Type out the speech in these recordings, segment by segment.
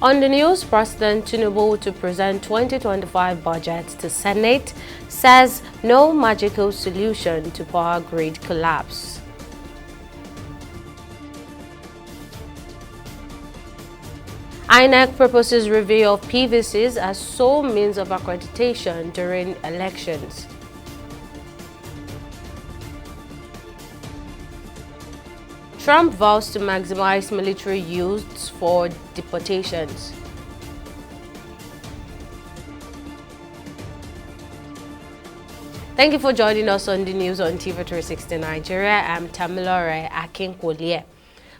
On the news, President Tinubu to present 2025 budget to Senate says no magical solution to power grid collapse. INEC proposes review of PVCs as sole means of accreditation during elections. Trump vows to maximize military use for deportations. Thank you for joining us on the news on TV360 Nigeria. I'm Tamilore Akinkwolye.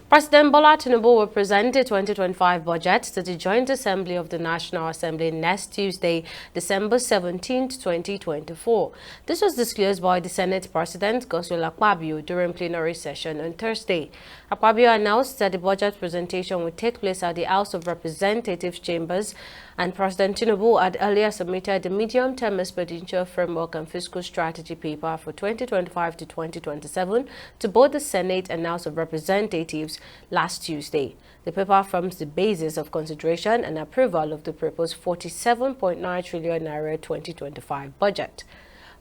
President Bola Tinubu will present the 2025 budget to the Joint Assembly of the National Assembly next Tuesday, December 17, 2024. This was disclosed by the Senate President Godswill Akpabio during plenary session on Thursday. Akpabio announced that the budget presentation would take place at the House of Representatives chambers, and President Tinubu had earlier submitted the medium-term expenditure framework and fiscal strategy paper for 2025 to 2027 to both the Senate and House of Representatives last Tuesday. The paper forms the basis of consideration and approval of the proposed 47.9 trillion naira 2025 budget.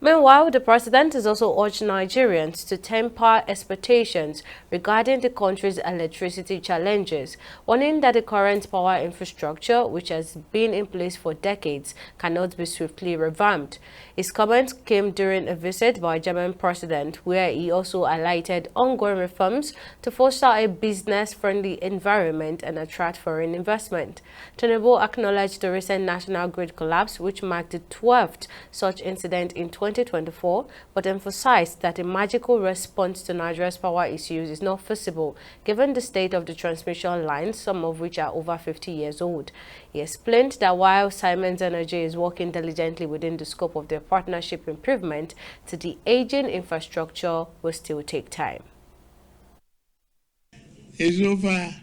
Meanwhile, the president has also urged Nigerians to temper expectations regarding the country's electricity challenges, warning that the current power infrastructure, which has been in place for decades, cannot be swiftly revamped. His comments came during a visit by German president, where he also highlighted ongoing reforms to foster a business-friendly environment and attract foreign investment. Tinubu acknowledged the recent national grid collapse, which marked the 12th such incident in 2024, but emphasized that a magical response to Nigeria's power issues is not feasible, given the state of the transmission lines, some of which are over 50 years old. He explained that while Siemens Energy is working diligently within the scope of their partnership, improvement to the aging infrastructure will still take time. It's over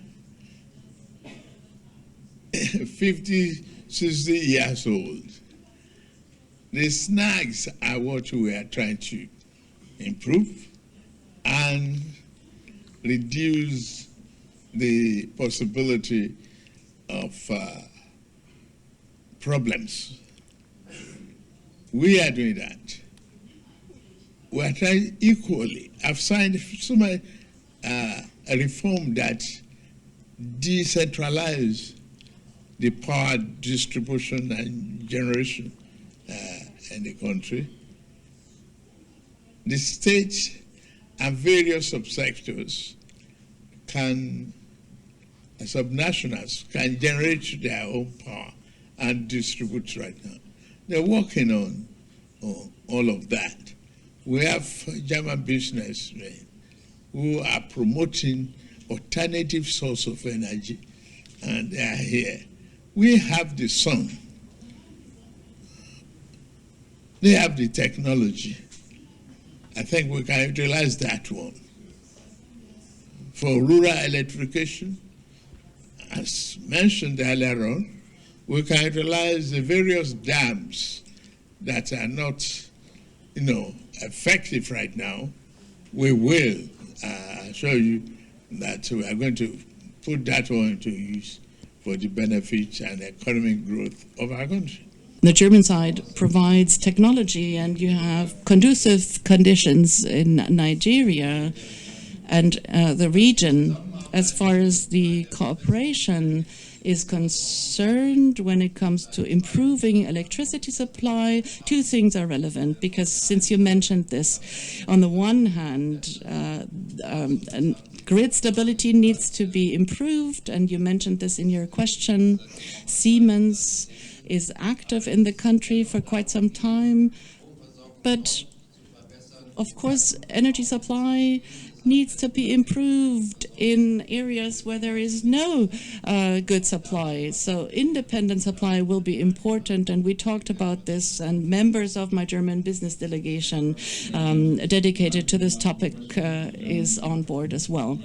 50, 60 years old. The snags are what we are trying to improve and reduce the possibility of problems. We are doing that. We are trying equally. I've signed some a reform that decentralize the power distribution and generation in the country. The state and various subsectors can, subnationals can generate their own power and distribute right now. They're working on all of that. We have German businessmen who are promoting alternative source of energy, and they are here. We have the sun. They have the technology. I think we can utilize that one. For rural electrification, as mentioned earlier on, we can utilize the various dams that are not, effective right now. We will show you that we are going to put that one into use for the benefit and economic growth of our country. The German side provides technology, and you have conducive conditions in Nigeria and the region as far as the cooperation is concerned. When it comes to improving electricity supply, two things are relevant, because since you mentioned this, on the one hand, grid stability needs to be improved, and you mentioned this in your question. Siemens is active in the country for quite some time, but of course energy supply needs to be improved in areas where there is no good supply. So independent supply will be important, and we talked about this, and members of my German business delegation dedicated to this topic is on board as well.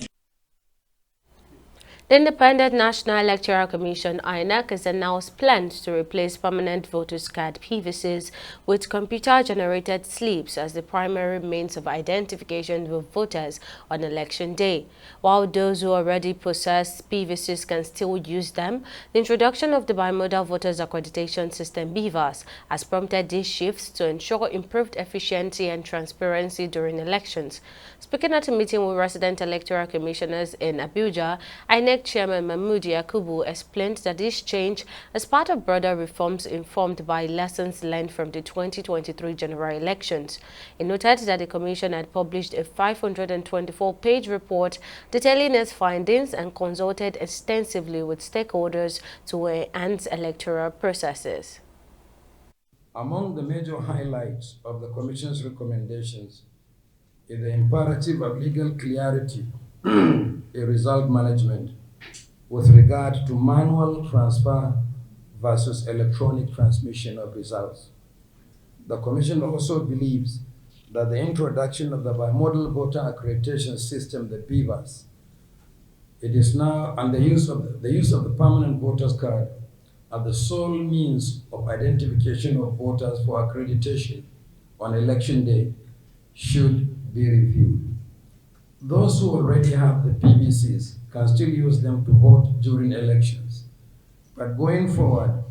The Independent National Electoral Commission (INEC) has announced plans to replace permanent voters' card (PVCs) with computer-generated slips as the primary means of identification of voters on election day. While those who already possess PVCs can still use them, the introduction of the Bimodal Voters Accreditation System (BVAS) has prompted these shifts to ensure improved efficiency and transparency during elections. Speaking at a meeting with resident electoral commissioners in Abuja, INEC Chairman Mahmood Yakubu explained that this change is part of broader reforms informed by lessons learned from the 2023 general elections. He noted that the Commission had published a 524-page report detailing its findings and consulted extensively with stakeholders to enhance electoral processes. Among the major highlights of the Commission's recommendations is the imperative of legal clarity in result management with regard to manual transfer versus electronic transmission of results. The Commission also believes that the introduction of the Bimodal Voter Accreditation System, the BVAS, it is now, and the use of the permanent voters card are the sole means of identification of voters for accreditation on election day should be reviewed. Those who already have the PVCs can still use them to vote during elections. But going forward,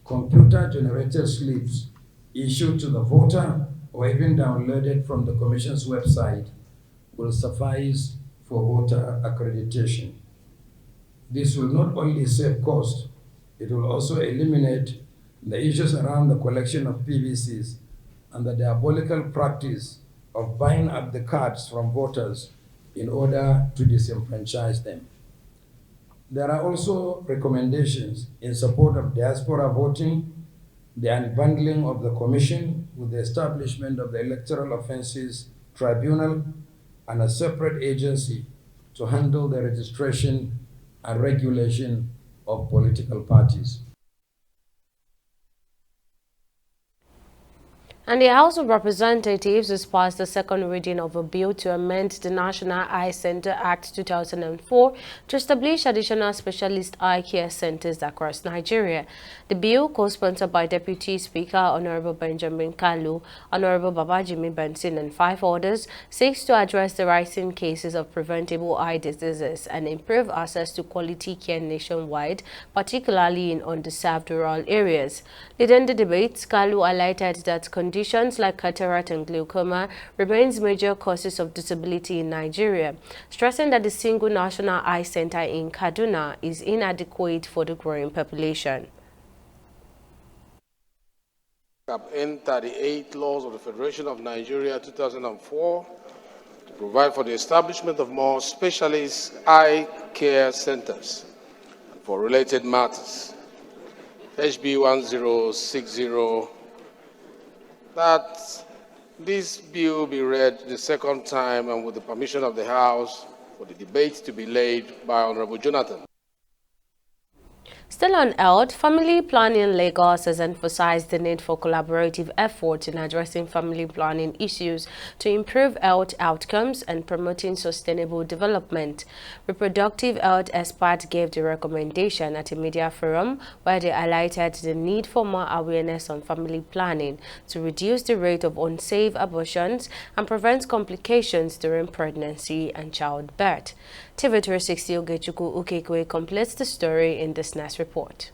computer-generated slips issued to the voter or even downloaded from the Commission's website will suffice for voter accreditation. This will not only save cost, it will also eliminate the issues around the collection of PVCs and the diabolical practice of buying up the cards from voters in order to disenfranchise them. There are also recommendations in support of diaspora voting, the unbundling of the Commission with the establishment of the Electoral Offences Tribunal and a separate agency to handle the registration and regulation of political parties. And the House of Representatives has passed the second reading of a bill to amend the National Eye Center Act 2004 to establish additional specialist eye care centers across Nigeria. The bill, co-sponsored by Deputy Speaker Honorable Benjamin Kalu, Honorable Babajimi Benson, and 5 others, seeks to address the rising cases of preventable eye diseases and improve access to quality care nationwide, particularly in underserved rural areas. Leading the debate, Kalu highlighted that conditions like cataract and glaucoma remains major causes of disability in Nigeria, stressing that the single national eye center in Kaduna is inadequate for the growing population. N38 laws of the Federation of Nigeria 2004 to provide for the establishment of more specialist eye care centers for related matters. HB 1060, that this bill be read the second time and with the permission of the House for the debate to be laid by Honorable Jonathan. Still on health, Family Planning Lagos has emphasized the need for collaborative efforts in addressing family planning issues to improve health outcomes and promoting sustainable development. Reproductive health experts gave the recommendation at a media forum where they highlighted the need for more awareness on family planning to reduce the rate of unsafe abortions and prevent complications during pregnancy and childbirth. TV360 Ogechukwu Ukekwe completes the story in this next report.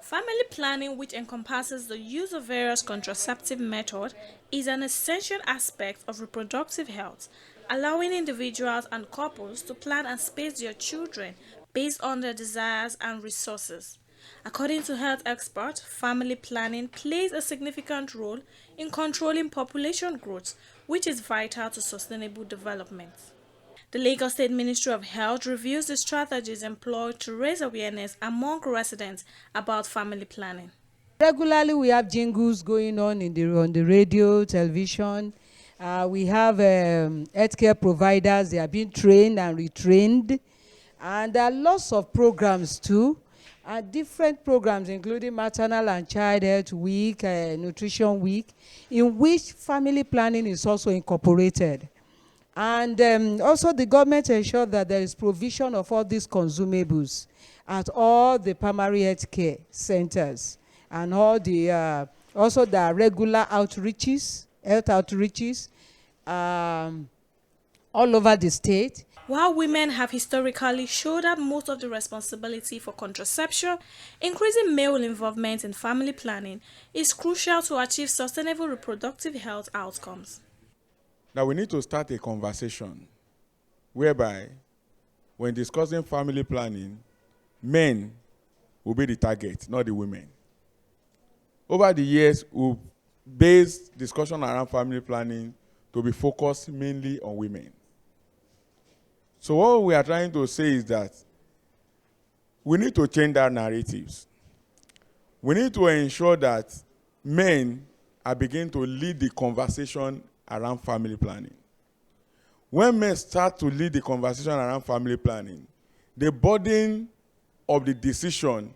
Family planning, which encompasses the use of various contraceptive methods, is an essential aspect of reproductive health, allowing individuals and couples to plan and space their children based on their desires and resources. According to health experts, family planning plays a significant role in controlling population growth, which is vital to sustainable development. The Lagos State Ministry of Health reviews the strategies employed to raise awareness among residents about family planning. Regularly, we have jingles going on on the radio, television. We have healthcare providers. They are being trained and retrained. And there are lots of programs too. Different programs, including Maternal and Child Health Week, Nutrition Week, in which family planning is also incorporated. And also the government ensured that there is provision of all these consumables at all the primary health care centers, and all the also the regular outreaches, health outreaches all over the state. While women have historically shouldered most of the responsibility for contraception, increasing male involvement in family planning is crucial to achieve sustainable reproductive health outcomes. Now we need to start a conversation whereby, when discussing family planning, men will be the target, not the women. Over the years, we've based discussion around family planning to be focused mainly on women. So what we are trying to say is that we need to change our narratives. We need to ensure that men are beginning to lead the conversation around family planning. When men start to lead the conversation around family planning, the burden of the decision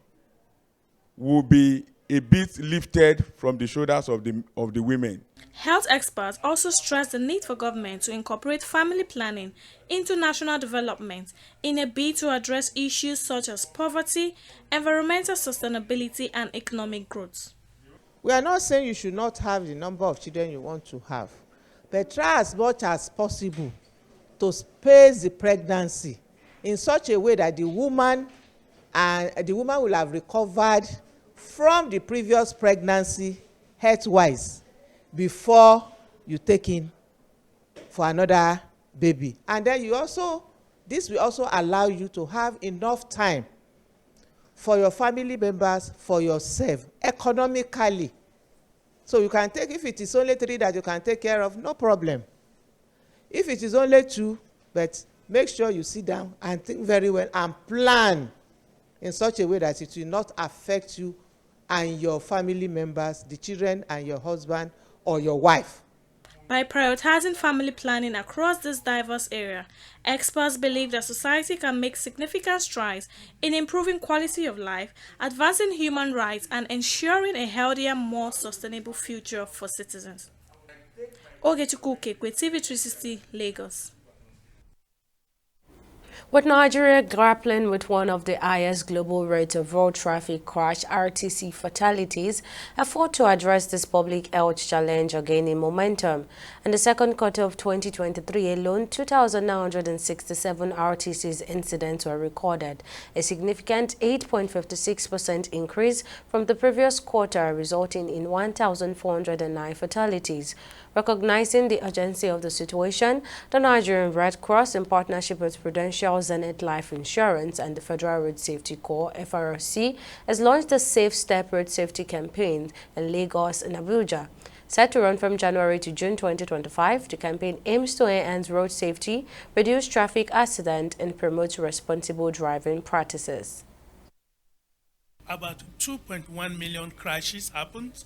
will be a bit lifted from the shoulders of the women. Health experts also stress the need for government to incorporate family planning into national development in a bid to address issues such as poverty, environmental sustainability, and economic growth. We are not saying you should not have the number of children you want to have, but try as much as possible to space the pregnancy in such a way that the woman will have recovered from the previous pregnancy health-wise before you take in for another baby. And then this will also allow you to have enough time for your family members, for yourself, economically. So you can take, if it is only 3 that you can take care of, no problem. If it is only 2, but make sure you sit down and think very well and plan in such a way that it will not affect you and your family members, the children and your husband or your wife. By prioritizing family planning across this diverse area, experts believe that society can make significant strides in improving quality of life, advancing human rights, and ensuring a healthier, more sustainable future for citizens. Ogechukwu Kekwe, TV360, Lagos. With Nigeria grappling with one of the highest global rates of road traffic crash (RTC) fatalities, efforts to address this public health challenge are gaining momentum. In the second quarter of 2023 alone, 2,967 RTC incidents were recorded, a significant 8.56% increase from the previous quarter, resulting in 1,409 fatalities. Recognizing the urgency of the situation, the Nigerian Red Cross, in partnership with Prudential Zenith Life Insurance and the Federal Road Safety Corps (FRC), has launched the Safe Step Road Safety Campaign in Lagos and Abuja. Set to run from January to June 2025, the campaign aims to enhance road safety, reduce traffic accidents, and promote responsible driving practices. About 2.1 million crashes happened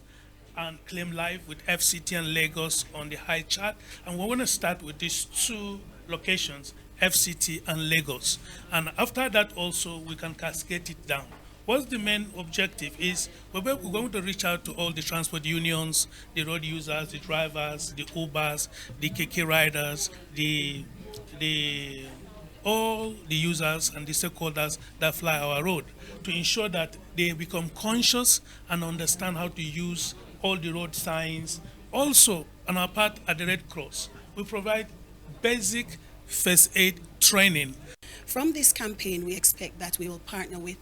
and claim life with FCT and Lagos on the high chart. And we want to start with these 2 locations, FCT and Lagos. And after that also, we can cascade it down. What's the main objective is we're going to reach out to all the transport unions, the road users, the drivers, the Ubers, the KK riders, all the users and the stakeholders that fly our road, to ensure that they become conscious and understand how to use all the road signs. Also, on our part at the Red Cross, we provide basic first aid training. From this campaign, we expect that we will partner with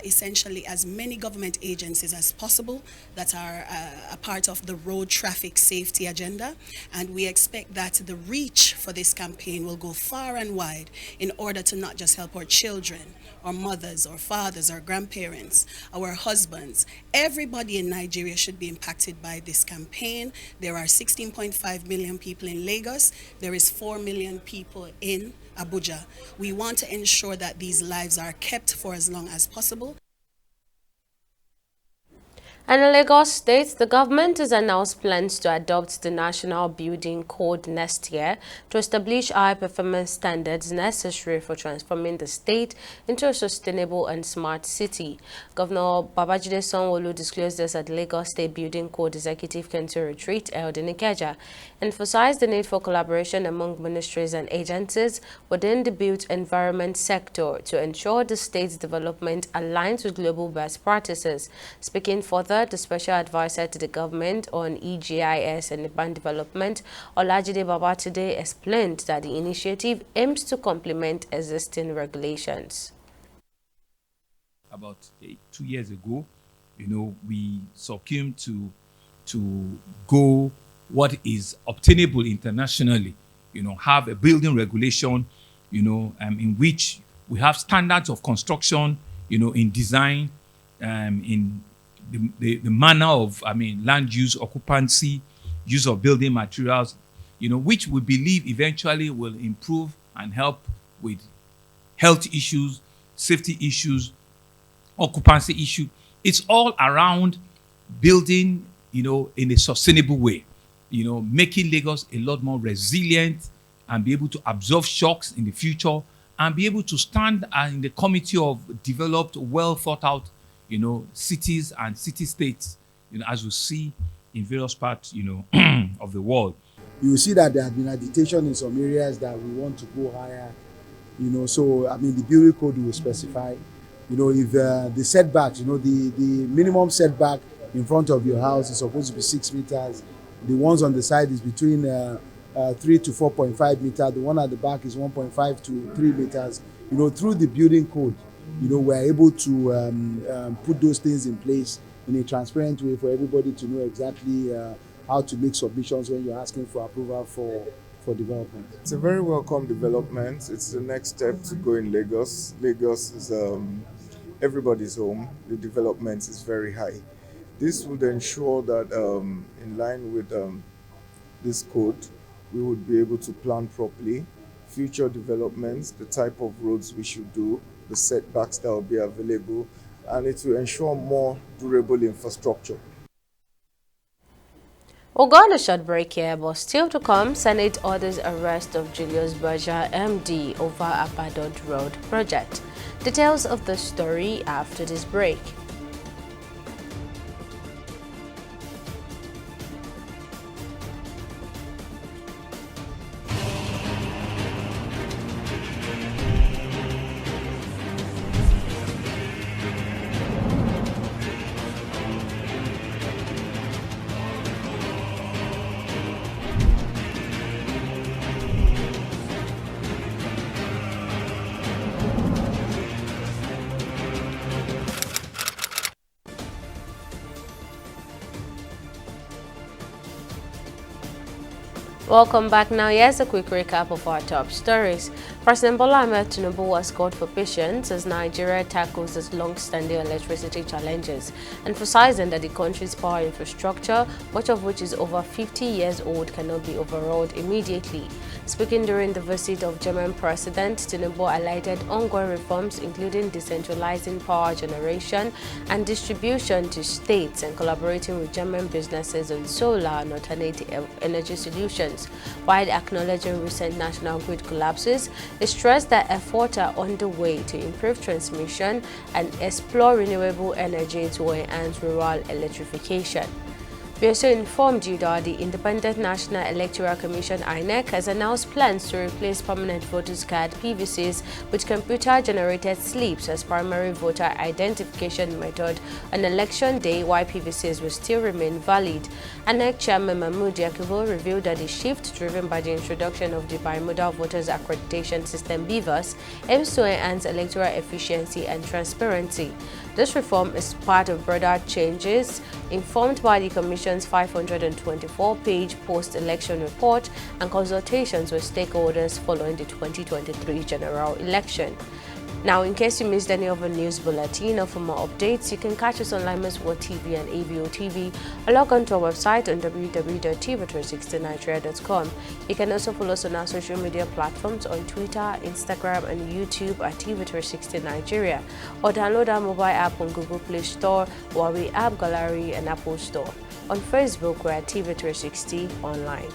essentially as many government agencies as possible that are a part of the road traffic safety agenda. And we expect that the reach for this campaign will go far and wide in order to not just help our children, our mothers, our fathers, our grandparents, our husbands. Everybody in Nigeria should be impacted by this campaign. There are 16.5 million people in Lagos. There is 4 million people in Abuja. We want to ensure that these lives are kept for as long as possible. And in Lagos State, the government has announced plans to adopt the National Building Code next year to establish high-performance standards necessary for transforming the state into a sustainable and smart city. Governor Babajide Sanwo-Olu disclosed this at Lagos State Building Code Executive Council Retreat held in Ikeja, emphasized the need for collaboration among ministries and agencies within the built environment sector to ensure the state's development aligns with global best practices. Speaking further, the Special Advisor to the Government on EGIS and Urban Development, Olajide Babatunde, explained that the initiative aims to complement existing regulations. About 2 years ago, we succumbed to go what is obtainable internationally, have a building regulation, in which we have standards of construction, in design, in the manner of, land use, occupancy, use of building materials, which we believe eventually will improve and help with health issues, safety issues, occupancy issue. It's all around building, in a sustainable way, making Lagos a lot more resilient and be able to absorb shocks in the future and be able to stand in the committee of developed, well thought out, cities and city-states, as we see in various parts, of the world. You will see that there has been agitation in some areas that we want to go higher, so, the building code will specify, if the setbacks, the minimum setback in front of your house is supposed to be 6 meters, the ones on the side is between 3 to 4.5 meters, the one at the back is 1.5 to 3 meters, through the building code. We're able to put those things in place in a transparent way for everybody to know exactly how to make submissions when you're asking for approval for development. It's a very welcome development. It's the next step to go in Lagos. Lagos is everybody's home. The development is very high. This would ensure that in line with this code, we would be able to plan properly future developments, the type of roads we should do, the setbacks that will be available, and it will ensure more durable infrastructure. We'll go on a short break here, but still to come, Senate orders arrest of Julius Berger, MD, over abandoned road project. Details of the story after this break. Welcome back. Now, here's a quick recap of our top stories. President Bola Ahmed Tinubu was called for patience as Nigeria tackles its long-standing electricity challenges, emphasizing that the country's power infrastructure, much of which is over 50 years old, cannot be overhauled immediately. Speaking during the visit of German President, Tinubu highlighted ongoing reforms, including decentralizing power generation and distribution to states and collaborating with German businesses on solar and alternative energy solutions. While acknowledging recent national grid collapses, he stressed that efforts are underway to improve transmission and explore renewable energy to enhance rural electrification. We also informed you that the Independent National Electoral Commission (INEC) has announced plans to replace permanent voters' card (PVCs) with computer-generated slips as primary voter identification method on election day, while PVCs will still remain valid. INEC Chairman Mahmood Yakubu revealed that the shift, driven by the introduction of the Bimodal Voters Accreditation System (BVAS), aims to enhance electoral efficiency and transparency. This reform is part of broader changes informed by the Commission's 524-page post-election report and consultations with stakeholders following the 2023 general election. Now, in case you missed any of our news bulletin or for more updates, you can catch us on Limas World TV and AVO TV or log on to our website on www.tv360nigeria.com. You can also follow us on our social media platforms on Twitter, Instagram, and YouTube at TV360 Nigeria, or download our mobile app on Google Play Store, Huawei App Gallery, and Apple Store. On Facebook, we're at TV360 Online.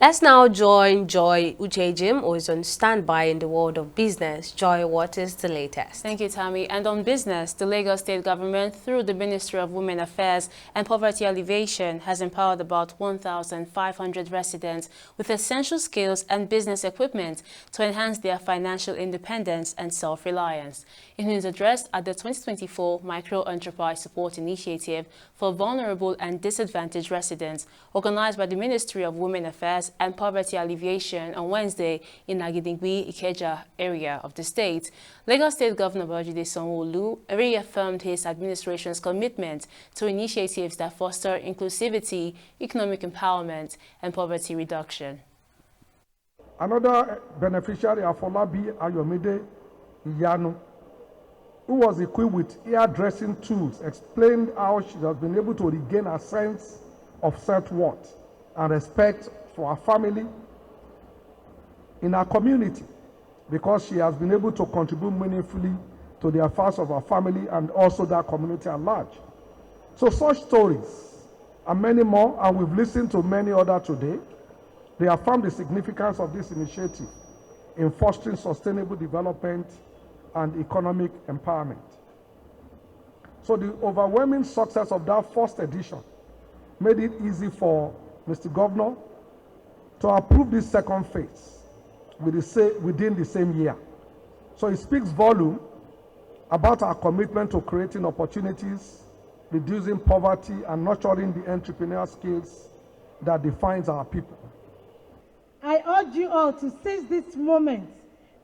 Let's now join Joy Uchejim, who is on standby in the world of business. Joy, what is the latest? Thank you, Tammy. And on business, the Lagos State Government, through the Ministry of Women Affairs and Poverty Alleviation, has empowered about 1,500 residents with essential skills and business equipment to enhance their financial independence and self-reliance. In his address at the 2024 Micro-Enterprise Support Initiative for Vulnerable and Disadvantaged Residents, organized by the Ministry of Women Affairs and Poverty Alleviation on Wednesday in Agidingbi, Ikeja area of the state, Lagos State Governor Babajide Sanwo-Olu reaffirmed his administration's commitment to initiatives that foster inclusivity, economic empowerment, and poverty reduction. Another beneficiary, Afolabi Ayomide Iyanu, who was equipped with ear-dressing tools, explained how she has been able to regain a sense of self-worth and respect for her family in her community, because she has been able to contribute meaningfully to the affairs of her family and also that community at large. So such stories and many more, and we've listened to many others today, they affirm the significance of this initiative in fostering sustainable development and economic empowerment. So the overwhelming success of that first edition made it easy for Mr. Governor to approve this second phase within the same year. So it speaks volume about our commitment to creating opportunities, reducing poverty, and nurturing the entrepreneurial skills that defines our people. I urge you all to seize this moment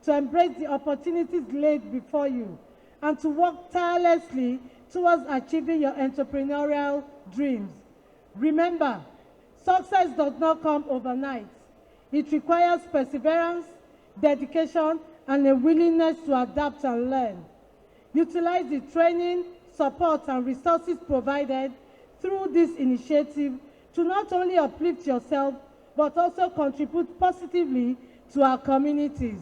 to embrace the opportunities laid before you and to work tirelessly towards achieving your entrepreneurial dreams. Remember, success does not come overnight. It requires perseverance, dedication, and a willingness to adapt and learn. Utilize the training, support, and resources provided through this initiative to not only uplift yourself, but also contribute positively to our communities.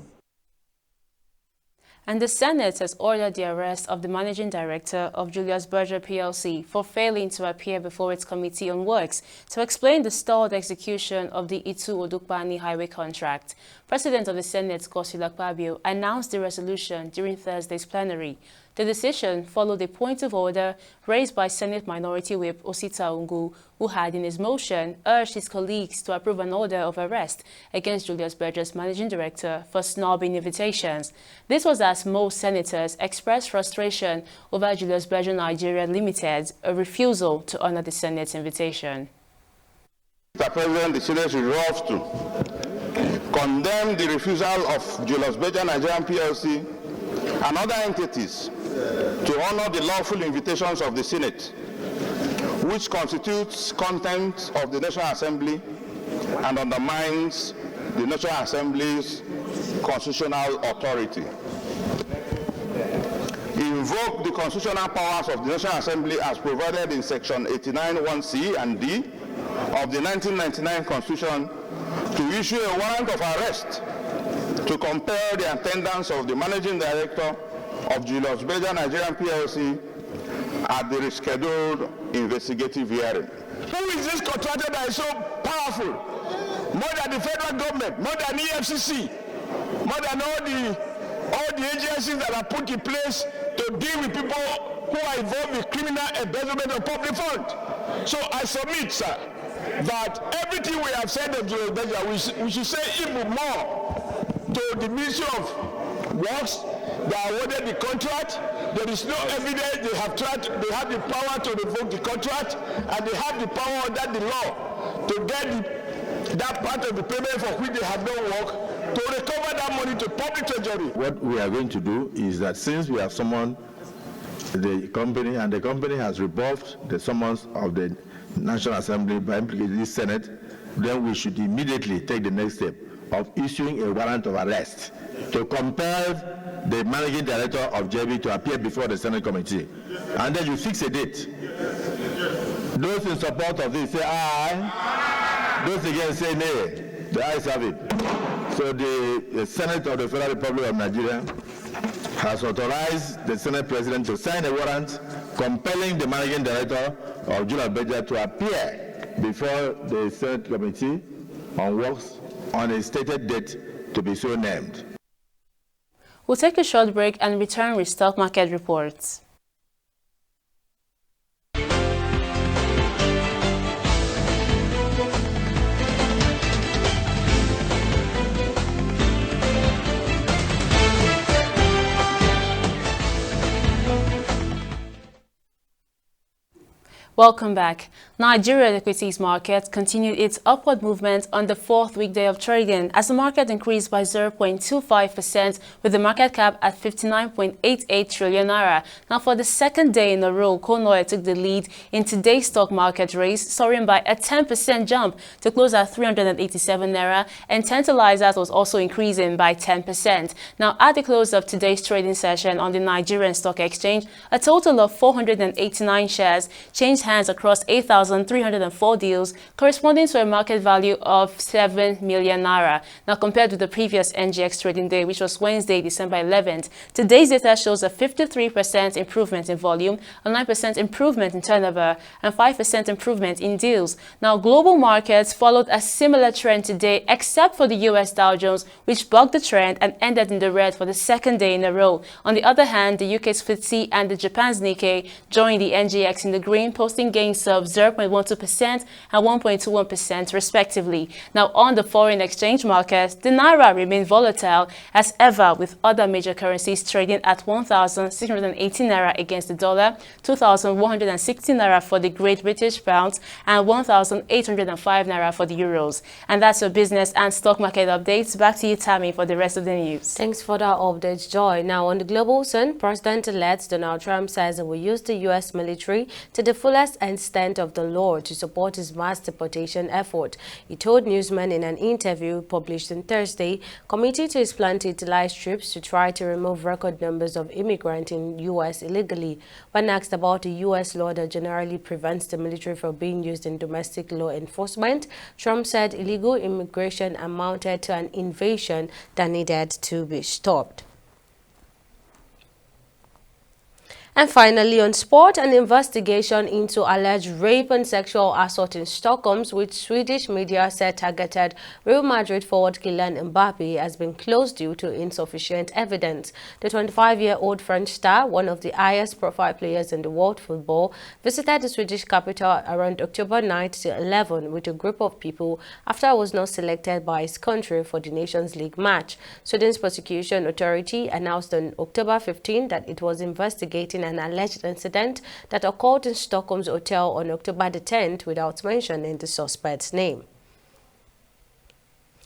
And the Senate has ordered the arrest of the Managing Director of Julius Berger PLC for failing to appear before its Committee on Works to explain the stalled execution of the Itu-Odukpani highway contract. President of the Senate, Godswill Akpabio, announced the resolution during Thursday's plenary. The decision followed a point of order raised by Senate Minority Whip Osita Ungu, who had in his motion urged his colleagues to approve an order of arrest against Julius Berger's managing director for snubbing invitations. This was as most senators expressed frustration over Julius Berger Nigeria Limited's refusal to honor the Senate's invitation. Mr. President, the Senate resolves to condemn the refusal of Julius Berger Nigeria PLC and other entities to honor the lawful invitations of the Senate, which constitutes content of the National Assembly and undermines the National Assembly's constitutional authority. Invoke the constitutional powers of the National Assembly as provided in Section 89(1)(c) and (d) of the 1999 Constitution to issue a warrant of arrest to compel the attendance of the Managing Director of Julius Berger Nigeria PLC at the rescheduled investigative hearing. Who is this contractor that is so powerful? More than the federal government, more than EFCC, more than all the agencies that are put in place to deal with people who are involved in criminal embezzlement of public funds. So I submit, sir, that everything we have said of Julius Berger, we should say even more to the Ministry of Works that awarded the contract. There is no evidence they have the power to revoke the contract, and they have the power under the law to get that part of the payment for which they have no work, to recover that money to public treasury. What we are going to do is that since we have summoned the company, and the company has rebuffed the summons of the National Assembly by implicating the Senate, then we should immediately take the next step of issuing a warrant of arrest to compel the managing director of JB to appear before the Senate committee. And then you fix a date. Those in support of this say aye. Those against say nay. The ayes have it. So the Senate of the Federal Republic of Nigeria has authorized the Senate President to sign a warrant compelling the managing director of Julius Berger to appear before the Senate Committee on Works on a stated date to be so named. We'll take a short break and return with stock market reports. Welcome back. Nigerian equities market continued its upward movement on the fourth weekday of trading as the market increased by 0.25% with the market cap at 59.88 trillion naira. Now for the second day in a row, Konoe took the lead in today's stock market race, soaring by a 10% jump to close at 387 naira, and Tantalizers was also increasing by 10%. Now at the close of today's trading session on the Nigerian Stock Exchange, a total of 489 shares changed hands across 8,304 deals, corresponding to a market value of 7 million naira. Now, compared with the previous NGX trading day, which was Wednesday, December 11th, today's data shows a 53% improvement in volume, a 9% improvement in turnover, and 5% improvement in deals. Now, global markets followed a similar trend today, except for the US Dow Jones, which bucked the trend and ended in the red for the second day in a row. On the other hand, the UK's FTSE and the Japan's Nikkei joined the NGX in the green, posting gains of 0.12% and 1.21% respectively. Now on the foreign exchange market, the Naira remained volatile as ever, with other major currencies trading at 1,680 Naira against the dollar, 2,160 Naira for the Great British Pound, and 1,805 Naira for the Euros. And that's your business and stock market updates. Back to you, Tammy, for the rest of the news. Thanks for that update, Joy. Now on the global scene, President-elect Donald Trump says he will use the U.S. military to the fullest extent of the law to support his mass deportation effort. He told newsmen in an interview published on Thursday, committed to his plan to utilize troops to try to remove record numbers of immigrants in U.S. illegally. When asked about the U.S. law that generally prevents the military from being used in domestic law enforcement, Trump said illegal immigration amounted to an invasion that needed to be stopped. And finally, on sport, an investigation into alleged rape and sexual assault in Stockholm, which Swedish media said targeted Real Madrid forward Kylian Mbappe, has been closed due to insufficient evidence. The 25-year-old French star, one of the highest profile players in the world football, visited the Swedish capital around October 9 to 11 with a group of people after he was not selected by his country for the Nations League match. Sweden's prosecution authority announced on October 15 that it was investigating an alleged incident that occurred in Stockholm's hotel on October the 10th without mentioning the suspect's name.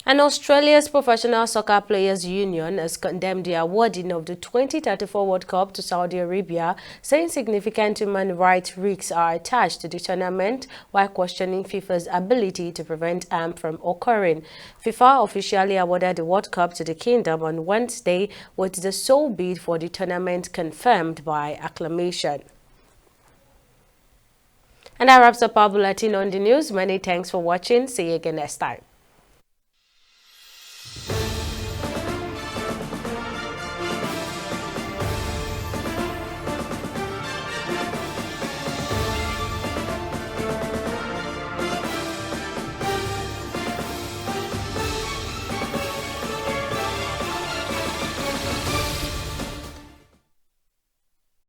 And Australia's Professional Soccer Players Union has condemned the awarding of the 2034 World Cup to Saudi Arabia, saying significant human rights risks are attached to the tournament, while questioning FIFA's ability to prevent harm from occurring. FIFA officially awarded the World Cup to the Kingdom on Wednesday, with the sole bid for the tournament confirmed by acclamation. And that wraps up our bulletin on the news. Many thanks for watching. See you again next time.